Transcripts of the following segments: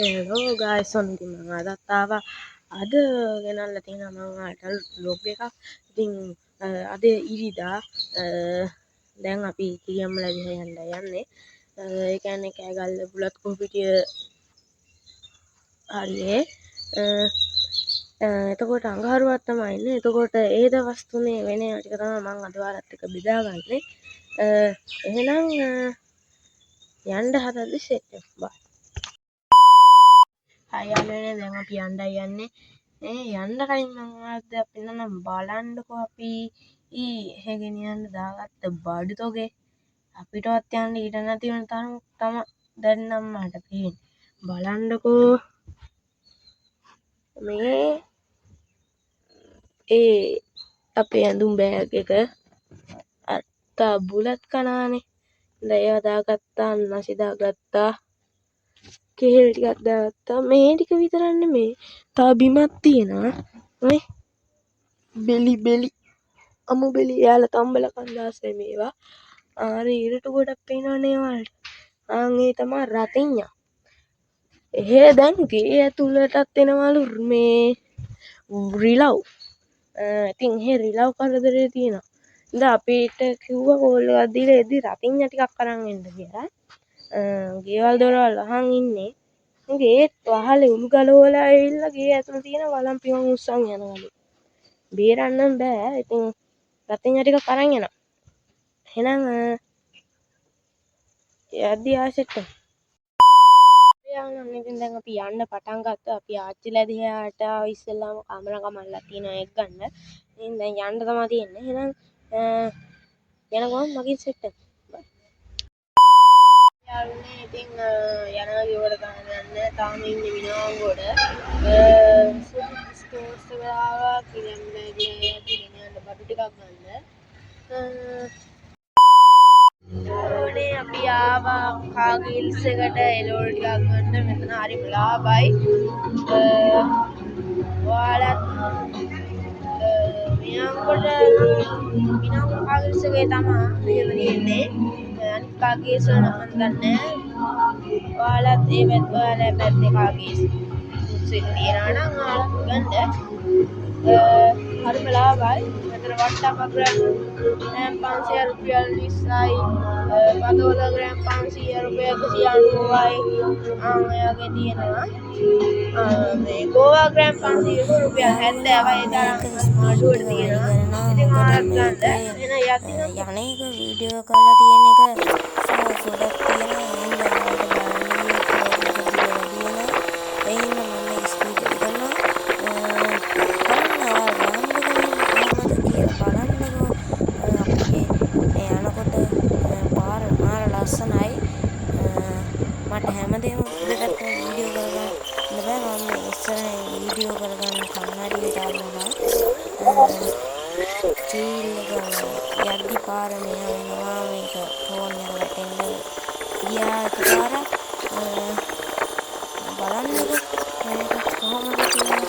Hello ගායිස් ඔන්න මම අදත් ආවා අද ගෙනල්ලා තියෙනවා මම ඔයාලට vlog එකක්. ඉතින් අද ඉරිදා දැන් අපි කිරියම්මල දිහා යන්නේ. ඒ කියන්නේ කෑගල්ල බුලත් කොහොපිටිය හරියේ. එතකොට අඟහරුවක් තමයි ඉන්නේ. එතකොට ඒ දවස් තුනේ වෙන ඒවා ටික තමයි මම අද ඔයාලත් එක්ක බෙදාගන්නේ. එහෙනම් යන්න හදද්දි සෙට් එක බයි. අයන්නේ දැන් අපි යන්නයි යන්නේ. යන්න කලින් මම ඔයාලට පෙන්නන්නම් බලන්නකෝ අපි එහෙ ගෙනියන්න දාගත්ත බඩු තොගේ අපිටවත් යන්න ඊට නැති වෙන තරම් තමයි දැන් නම් මට පේන්නේ. බලන්නකෝ මේ අපේ ඇඳුම් බෑග් එක අත්තා බුලත් කනානේ. දැන් ඒවා දාගත්තා, නැසි දාගත්තා, කෙහෙල් ටිකක් දාගත්තා. මේ ටික විතරක් නෙමෙයි තව බිමක් තියෙනවා නේ. බෙලි අමු බෙලි යාලා තම්බල කන්දාසේ මේවා. අර ඉරටු ගොඩක් පේනවනේ ඔයාලට. ඒ තමයි රතිඤ්ඤා. එහෙ දැන් ගේ ඇතුළටත් එනවලු මේ රිලව්. ඉතින් එහෙ රිලව් කරදරේ තියෙනවා. ඉතින් අපිට කිව්වා කෝල් එකක් දීලා එද්දි රතිඤ්ඤා ටිකක් අරන් එන්න කියලා. ගෙවල් දොරවල් අහන් ඉන්නේ. ඒත් වහලේ උළු ගලවලා ඇවිල්ලා ගේ ඇතුළේ තියෙන වලම් පිහන් උස්සන් යනවලු. බේරන්න බෑ. ඉතින් රතිඤ්ඤා ටිකක් අරන් යනවා. එහෙනම් යද්දි ආසෙට යන්න. ඉතින් දැන් අපි යන්න පටන් ගත්තා. අපි ආච්චිලා දිහාට ඉස්සෙල්ලාම කමරක මල්ලා තියෙනවා එක් ගන්න. ඉතින් දැන් යන්න තමයි තියෙන්නේ. එහෙනම් යනකොම් මගේ සෙට් එක. යාළුවනේ ඉතින් යනවා ගෙවල ගන්න තාම ඉන්නේ මිනවංගොඩ. ස්ටෝර්ස් එක ආවා කිරියම්මල ගෙනියන්න බඩු ටිකක් ගන්න. ඕනේ අපි ආවා කාගිල්ස් එකට එළවලු ටිකක් ගන්න. මෙතන හරිම ලාභයි. ඔයාලත් මිනවංගොඩ කාගිල්ස් එකේ තමයි මෙහෙම තියෙන්නේ. අනිත් කාගිල්ස් නම් මම දන්නේ නැහැ. ඔයාලත් ඔයාලා පැත්තේ කාගිල්ස් තියෙනවා නම් ඔයාලත් ගන්න. හරිම ලාභයි. මෙතන වට්ටක් ග්‍රෑම් 500 රුපියල් 20යි. පතෝල ග්‍රෑම් 500 රුපියල් 190යි. ඔයගේ තියෙනවා. මේ ගෝවා ග්‍රෑම් 500 රුපියල් 70යි. තරම් අඩුවට තියෙනවා. ඉතින් ඔයාලත් ගන්න. එන යන්නේ වීඩියෝ කරලා තියෙන එක ගොඩක් තියෙනවා. මට හැමදේම උඩට වීඩියෝ කරගන්න බෑ. මම ඉස්සරහ වීඩියෝ කරගන්න කන්නඩිය දානවා. චීල් එක යද්දි පාර මෙයා වෙනවා. මේක ෆෝන් එක වැටෙන්න ගියා එකපාරක්. බලන්නකො මේක කොහොමද කියලා.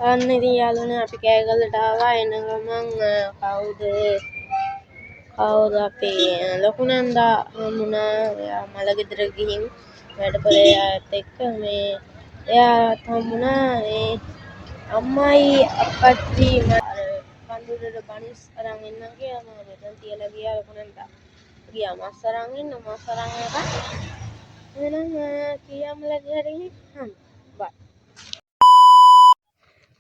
අන්න ඉතින් යාළුවනේ අපි කෑගල්ලට ආවා. එන ගමන් කවුද අපේ ලොකු නන්දා හමුණා. එයා මල ගෙදර ගිහින් වැඩපොලේ අයත් එක්ක මේ එයාත් හමුණා. ඒ අම්මයි අප්පච්චි කඳුරට බනිස් අරන් එන්නම් කියලා මම මෙතන තියලා ගියා. ලොකු නන්දා ගියා මස් අරන් එන්න. මස් අරන් ආවා. එහෙනම් කීයම්ලා දිහාට ගිහින් බයි.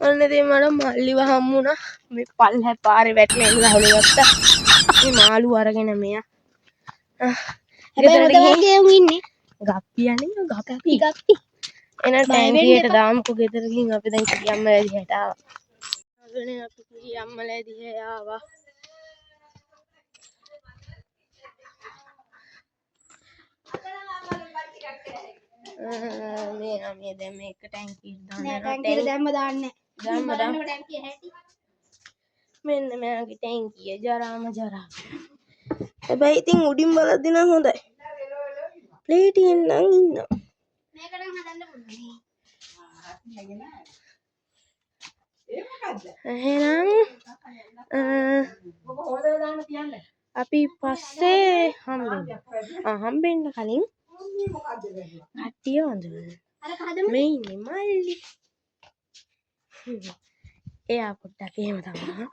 ඔන්න ඉතින් මට මල්ලිව හම්බුණා. මේ පල්හැ පාරේ වැටෙන ගහලු ගත්තා. මේ මාළු අරගෙන මෙයා. හැබැයි හොදවගේ උන් ඉන්නේ. ගප්පියනේ ගප්පි. එන ටැංකියට දාමුකෝ ගෙදර ගිහින් අපි දැන් කීයම්මලා දිහාට ආවා. අගනේ අපි කීයම්මලා දිහාට ආවා. මේ දැන් මේක ටැංකියට දාන්න. ටැංකියට දැම්ම දාන්නේ. දැම්ම ටැංකිය හැටි. මෙන්න මෙයාගේ ටැංකිය ජරාම ජරා. හැබැයි ඉතින් උඩින් බලද්දි නම් හොඳයි. ප්ලේටියෙන් නම් ඉන්නවා. මේකට හදන්න පුළුවන්. එහෙනම් අපි පස්සේ හම්බෙන්න කලින් කට්ටිය වඳින්න. මේ ඉන්නේ මල්ලි. එයා පොඩ්ඩක් එහෙම තමයි.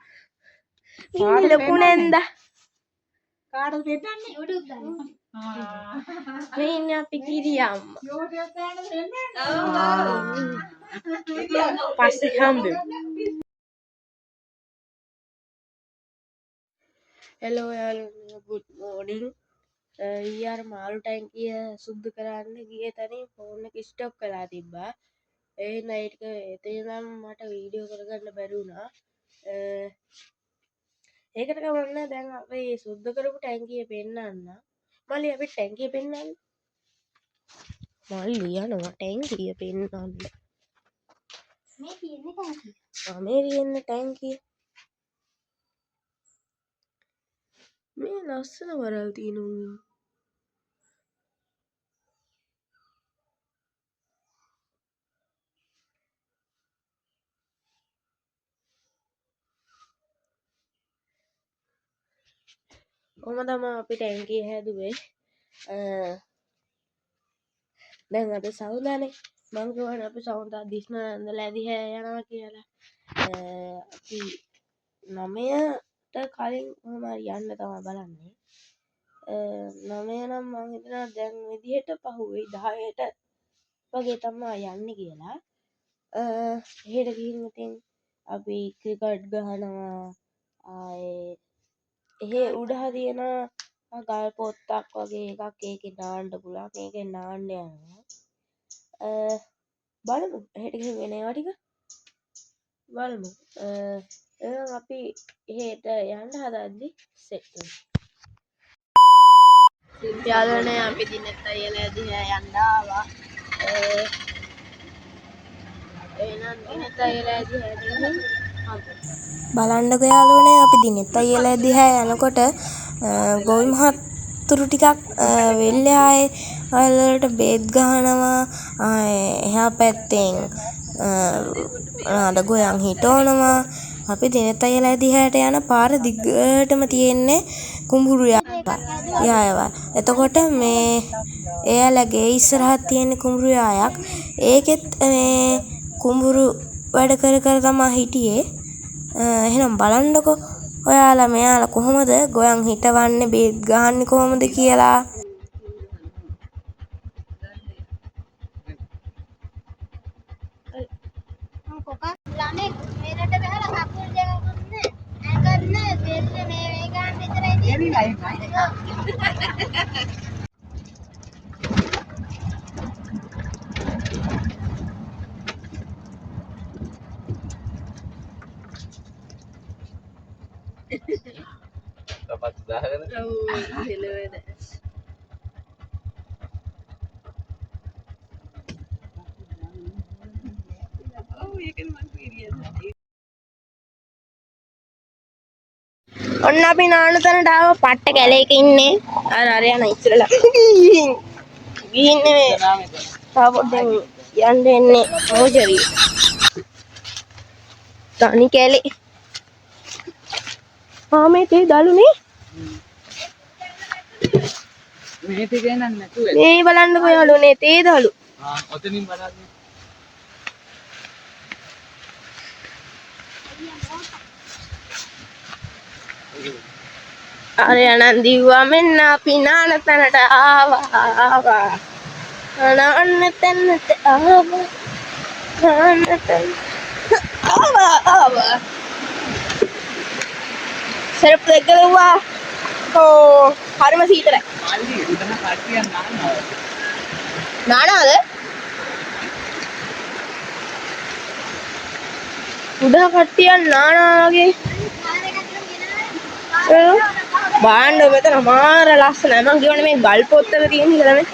මේ ලොකු නන්දා. කාටද දෙන්නේ? YouTube දාන්න. මේ ඉන්නේ අපි කිරියම්මා. YouTube දාන්න දෙන්නේ. පස්සේ හම්බෙමු. Hello යාළුවෝ, good morning. ඊයර මාළු ටැංකිය සුද්ධ කරන්න ගියේ තනින් ෆෝන් එක ස්ටොප් කරලා තිබ්බා. ඒ නයිට් එක එතනම මට වීඩියෝ කරගන්න බැරි වුණා. ඒකට කවන්න දැන් අපි සුද්ධ කරපු ටැංකිය පෙන්නන්න. මල්ලි අපි ටැංකිය පෙන්නන්න. මල්ලි යනවා ටැංකිය පෙන්නන්න. මේ තියෙන්නේ ටැංකිය. මේ තියෙන්නේ ටැංකිය. මේ ලස්සන වරල් තියෙනවා. කොහොම තමයි අපි ටැංකිය හැදුවේ. දැන් අද සවුදානේ මං කියවනේ අපි සවුදා දිස්න නන්දලා දිහා යනවා කියලා. අපි 9ට කලින් කොහොම හරි යන්න තමයි බලන්නේ. 9 නම් මං හිතනවා දැන් විදිහට පහුවේ 10ට වගේ තමයි යන්නේ කියලා. එහෙට ගිහින් ඉතින් අපි ක්‍රිකට් ගහනවා. ආයේ එහෙ උඩ හරියන ගල් පොත්තක් වගේ එකක් ඒකේ නාන්න පුළුවන්. මේකෙන් නාන්න යනවා. බලමු එහෙට ගිහින් වෙන ඒවා ටික බලමු. එහෙනම් අපි එහෙට යන්න හදද්දි සෙට් වෙමු. යාළුවනේ අපි දිනෙත් අයියලා දිහා යන්න ආවා. එහෙනම් දිනෙත් අයියලා දිහා ගිහින් බලන්නකො යාළුවනේ අපි දිනෙත් අයියලා දිහා යනකොට ගොවි මහත්තුරු ටිකක් වෙල්ලේ ආයේ වලට බේත් ගහනවා. එහා පැත්තෙන් අද ගොයන් හිටවනවා. අපි දිනෙත් අයියලා දිහාට යන පාර දිගටම තියෙන්නේ කුඹුරු යායවල්. එතකොට මේ එයාලගේ ඉස්සරහට තියෙන කුඹුරු යායක්. ඒකෙත් මේ කුඹුරු වැඩ කර තමයි හිටියේ. එහෙනම් බලන්නකො ඔයාලා මෙයාලා කොහොමද ගොයන් හිටවන්නේ බේත් ගහන්නේ කොහොමද කියලා. ළමේ මෙරට බහලා කකුල් දෙක ගන්න ඇඟන්න දෙල්ල මේ වේ ගන්න විතරයි තියෙන්නේ. Dapat දාගෙන ඔව් හෙලවෙද. ඔව් ඒකෙන් මං කිරියද. ඔන්න අපි නාන තැනට ආව පට්ට කැලේක ඉන්නේ. අර යන ඉස්සරලා. ගිහින් මේ තව පොඩ්ඩක් යන්න එන්නේ මොජරිය. තනි කැලේ. මේ තේ දලුනේ. මේ තේ ගේන්නත් නැතුව. මේ බලන්නකො යාළුවනේ තේ දලු. ඔතනින් බලන්න. අර යනන් දිව්වා මෙන්න අපි නාන තැනට ආවා. නාන්න තැනට ආවා. නාන්න තැනට ආවා. සරප් දෙකලුවා. හරිම සීතලයි. මල්ලි උදන කට්ටියක් නානවා. නානවද? උඩ කට්ටියක් නානවා වගේ. බාණ්ඩ මෙතන මාර ලස්සනයි. මං කියවනේ මේ ගල් පොත්තක තියෙන කියලා නේ.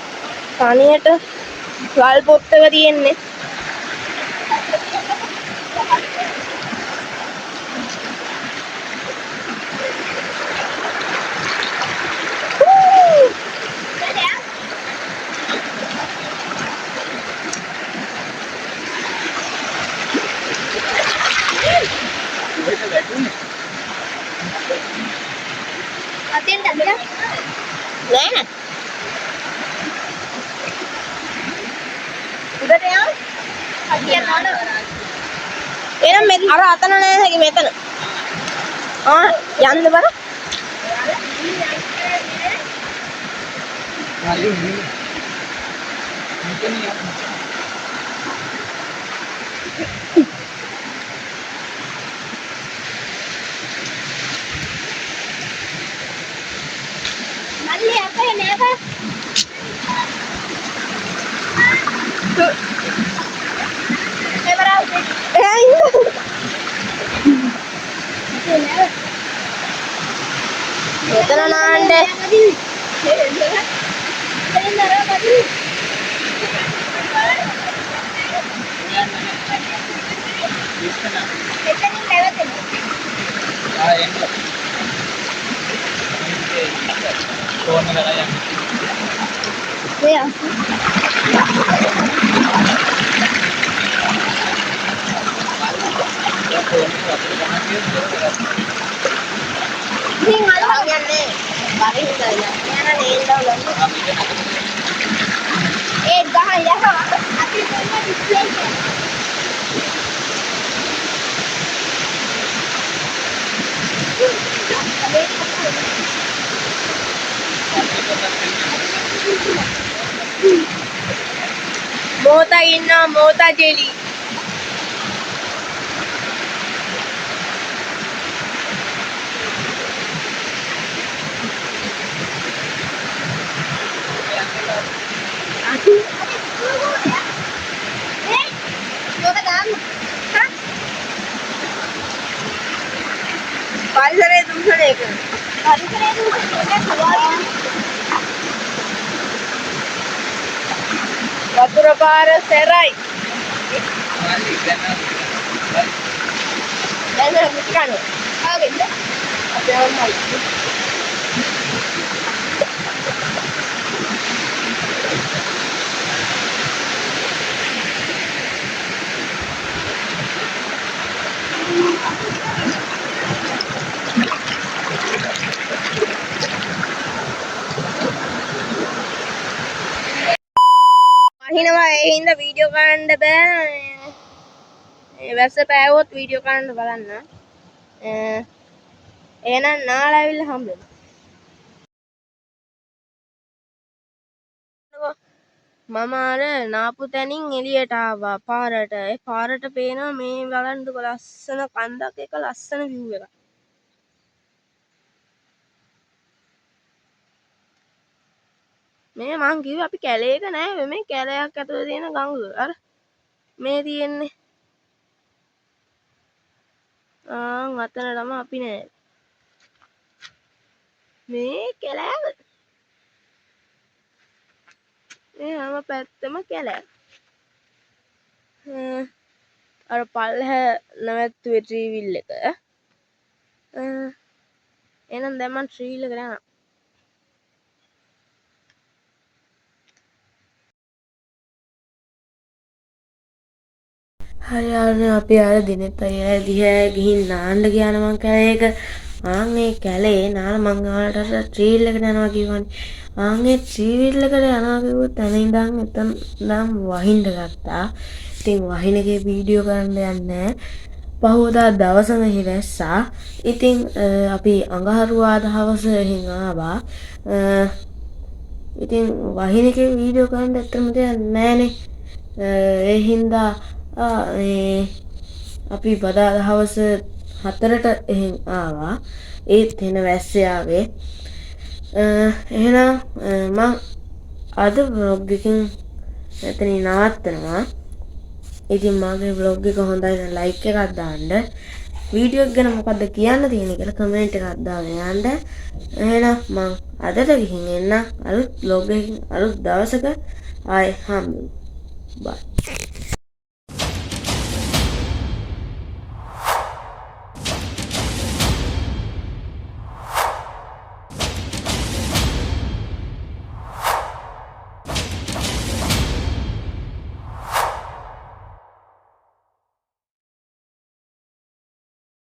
තනියට ගල් පොත්තක තියෙන්නේ. නෑ. උඩට යන්න. කට්ටියක් නානවා. එනම් මේ අර අතන නෑ හැකි මෙතන. යන්න බර. මල්ලි මෙතන යන්න. මල්ලි අපේ නේද? මෙතන නාන්න. Mota inna mota jelly. Parisaray dusane එක. Parisaray dusane වතුර පාර සෙරයි. දැන් මුස්කන. ආගෙන්ද? අපේ අම්මයි. අහිනවා ඒ හින්දා වීඩියෝ කරන්න බෑ. වැස්ස පෑවොත් වීඩියෝ කරන්න බලන්න. එහෙනම් නාලා ඇවිල්ලා හම්බෙමු. මම අර නාපු තැනින් එළියට ආවා පාරට. ඒ පාරට පේනවා මේ බලන්නකො ලස්සන කන්දක් එක ලස්සන view එකක්. මේ මං කිව්වේ අපි කැලේක නෑ මේ කැලයක් ඇතුලේ තියෙන ගඟ. අර මේ තියෙන්නේ. අතන තමයි අපි නෑ. මේ කැලෑව. මේ හැම පැත්තම කැලෑ. අර පල්ලෙහ නැවැත්තුවේ ට්‍රීවිල් එක. එහෙනම් දැන් මං ට්‍රීවිල් එකට යනවා. හරි යාළුවනේ අපි අර දිනෙත් අයියා දිහා ගිහින් නාන්න ගියාන මං කැලේක. ඒ කැලේ නාලා මං ආවට ට්‍රීල් එකට යනවා කිව්වනේ. ඒ ට්‍රීල් එකට යනවා කිව්වොත් තැන ඉඳන් එතන නම් වහින්න ගත්තා. ඉතින් වහින එකේ වීඩියෝ කරන්න යන්නේ නැහැ. පහුවදා දවස මෙහි වැස්සා. ඉතින් අපි අඟහරුවාදා හවස එහෙන් ආවා. ඉතින් වහින එකේ වීඩියෝ කරන්න ඇත්තටම දෙයක් නැහනේ. ඒ හින්දා අපි බදාදා හවස 4ට එහෙන් ආවා. ඒත් එන වැස්සේ ආවේ. එහෙනම් මම අද vlog එකකින් එතනින් නවත්තනවා. ඉතින් මගේ vlog එක හොඳයි නම් like එකක් දාන්න. වීඩියෝ එක ගැන මොකද්ද කියන්න තියෙන්නේ කියලා කමෙන්ට් එකක් දාන්න යන්න. එහෙනම් මම අදට ගිහින් එන්න. අලුත් vlog එකකින් අලුත් දවසක ආයෙ හම්බෙමු. Bye.